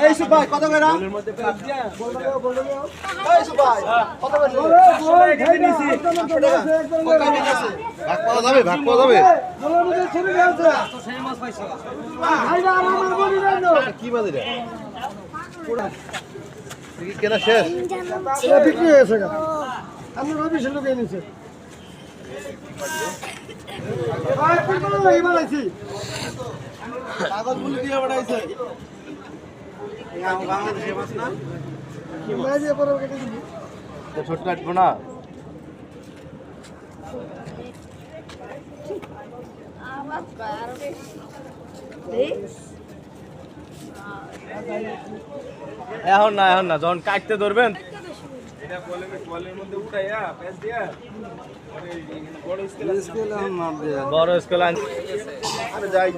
এই সুভাই কত করে বলের মধ্যে পেজ দিয়া বলে দাও এই সুভাই কত করে বলে কেটে নিছি ভাগ পাওয়া যাবে বলের মধ্যে ছেড়ে গেছে তো সেই মাছ পাইছো ভাইরা আমার বলি জানো কি বাজে রে কি কেনা শেষ এটা বিক্রি হয়েছে গা আমরা রবিশে লোকে নিছে ভাই কোন এইবার আইছি কাগজ বলি দিয়ে বাড়াইছে বাংলাদেশে মাছ না কি মাছ এ পরে কেটে দিবি তো ছোট কাটবো না আবার কার এখন না যখন কাটতে ধরবেন এটা বলের মধ্যে উঠাইয়া পেঁচ দিয়া বড় স্কেল বড় স্কেল আন যাই